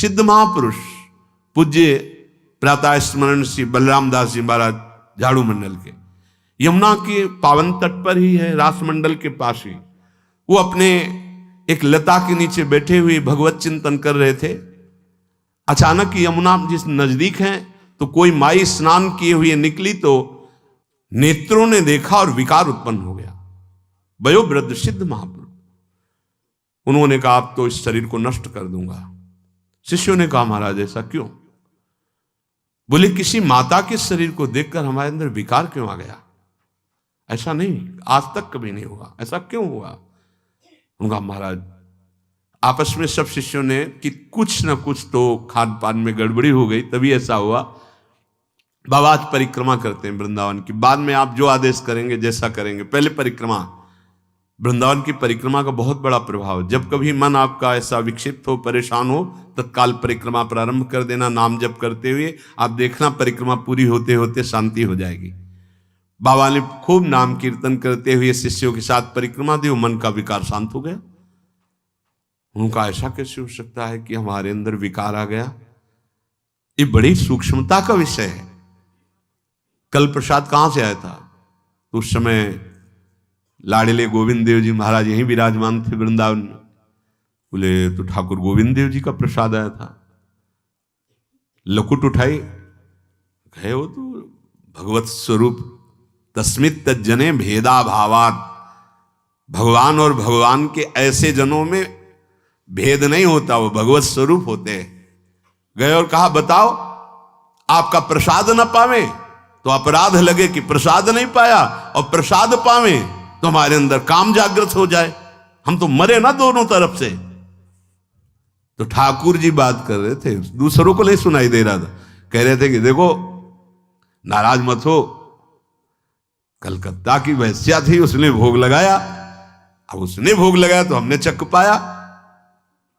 सिद्ध महापुरुष पूज्य प्रातः स्मरण श्री बलराम दास जी महाराज झाड़ू मंडल के, यमुना के पावन तट पर ही है, रास मंडल के पास ही। वो अपने एक लता के नीचे बैठे हुए भगवत चिंतन कर रहे थे। अचानक यमुना जिस नजदीक है तो कोई माई स्नान किए हुए निकली तो नेत्रों ने देखा और विकार उत्पन्न हो गया। वयोवृद्ध सिद्ध महापुरुष, उन्होंने कहा आप तो इस शरीर को नष्ट कर दूंगा। शिष्यों ने कहा महाराज ऐसा क्यों? बोले किसी माता के शरीर को देखकर हमारे अंदर विकार क्यों आ गया? ऐसा नहीं, आज तक कभी नहीं हुआ, ऐसा क्यों हुआ? उनका महाराज आपस में सब शिष्यों ने कि कुछ ना कुछ तो खान पान में गड़बड़ी हो गई तभी ऐसा हुआ। बाबा आज परिक्रमा करते हैं वृंदावन की, बाद में आप जो आदेश करेंगे जैसा करेंगे, पहले परिक्रमा। वृंदावन की परिक्रमा का बहुत बड़ा प्रभाव, जब कभी मन आपका ऐसा विक्षिप्त हो, परेशान हो, तत्काल परिक्रमा प्रारंभ कर देना, नाम जप करते हुए। आप देखना परिक्रमा पूरी होते होते शांति हो जाएगी। बाबा ने खूब नाम कीर्तन करते हुए शिष्यों के साथ परिक्रमा दी, मन का विकार शांत हो गया। उनका ऐसा कैसे हो सकता है कि हमारे अंदर विकार आ गया? ये बड़ी सूक्ष्मता का विषय है। कल प्रसाद कहां से आया था? तो उस समय लाडले गोविंद देव जी महाराज यहीं विराजमान थे वृंदावन में। बोले तो ठाकुर गोविंद देव जी का प्रसाद आया था। लकुट उठाई, गए वो तो भगवत स्वरूप तस्मित तज्जने भेदा भावात। भगवान और भगवान के ऐसे जनों में भेद नहीं होता, वो भगवत स्वरूप होते हैं। गए और कहा बताओ आपका प्रसाद न पावे तो अपराध लगे कि प्रसाद नहीं पाया, और प्रसाद पावे तो हमारे अंदर काम जागृत हो जाए, हम तो मरे ना दोनों तरफ से। तो ठाकुर जी बात कर रहे थे, दूसरों को नहीं सुनाई दे रहा था। कह रहे थे कि देखो नाराज मत हो, कलकत्ता की वैश्या थी, उसने भोग लगाया, अब उसने भोग लगाया तो हमने चख पाया,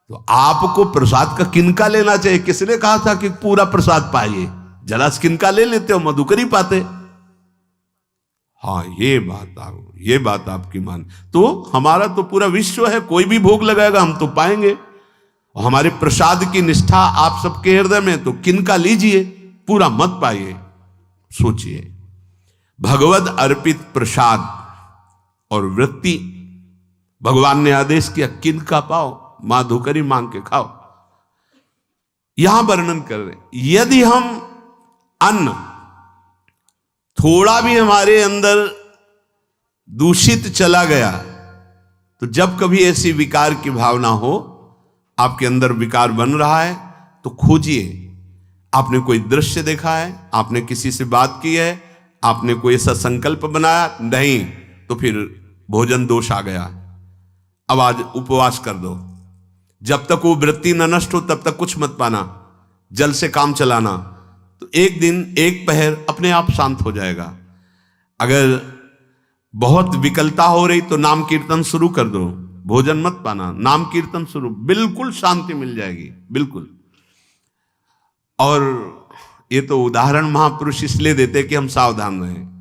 तो आपको प्रसाद का किनका लेना चाहिए? किसने कहा था कि पूरा प्रसाद पाइए? जरा किनका ले लेते हो, मधुकरी पाते। हाँ ये बात आपकी मान, तो हमारा तो पूरा विश्व है, कोई भी भोग लगाएगा हम तो पाएंगे। और हमारे प्रसाद की निष्ठा आप सबके हृदय में, तो किनका लीजिए, पूरा मत पाइए। सोचिए, भगवद अर्पित प्रसाद और वृत्ति भगवान ने आदेश किया किनका पाओ, माधुकरी मांग के खाओ। यहां वर्णन कर रहे, यदि हम अन्न थोड़ा भी हमारे अंदर दूषित चला गया, तो जब कभी ऐसी विकार की भावना हो, आपके अंदर विकार बन रहा है, तो खोजिए। आपने कोई दृश्य देखा है, आपने किसी से बात की है, आपने कोई ऐसा संकल्प बनाया, नहीं, तो फिर भोजन दोष आ गया। अब आज उपवास कर दो, जब तक वो वृत्ति न नष्ट हो तब तक कुछ मत पाना, जल से काम चलाना, तो एक दिन एक पहर अपने आप शांत हो जाएगा। अगर बहुत विकलता हो रही तो नाम कीर्तन शुरू कर दो, भोजन मत पाना, नाम कीर्तन शुरू, बिल्कुल शांति मिल जाएगी, बिल्कुल। और ये तो उदाहरण महापुरुष इसलिए देते कि हम सावधान रहें।